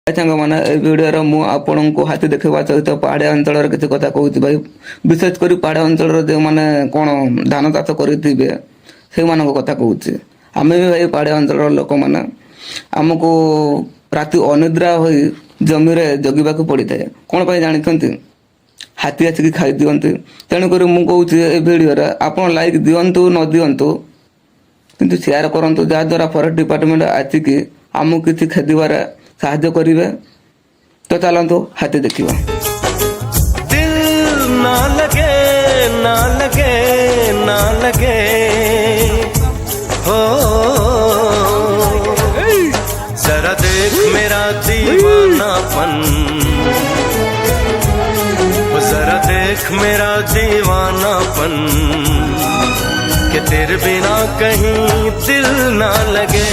सांग मैंने भिडियो मु आपण को हाथी देखा सहित पहाड़िया अंचल किसी कथा कहूँ भाई विशेषकर पहाड़िया अंचल जो मैंने कौन धान चाष करेंगे से कथा कहूँ आम भी भाई पहाड़िया अंचल लोक मैंने आमको राति अनिद्रा हो जमी जगिबा पड़ी था कौन पर जानते हाथी आसिक खाई दिखती तेणुक मुझे भिडियो आप लाइक दिंतु न दिंतु किंतु शेयर करूँ जहाद्वारा फरेस्ट डिपार्टमेंट आसिक आमको किसी खेदिबार साहाଯ୍ୟ करिवे तो चलतु हाथी देखिबा। दिल ना लगे ना लगे ना लगे हो जरा देख मेरा दीवानापन जरा देख मेरा दीवानापन कि तेरे बिना कहीं दिल ना लगे।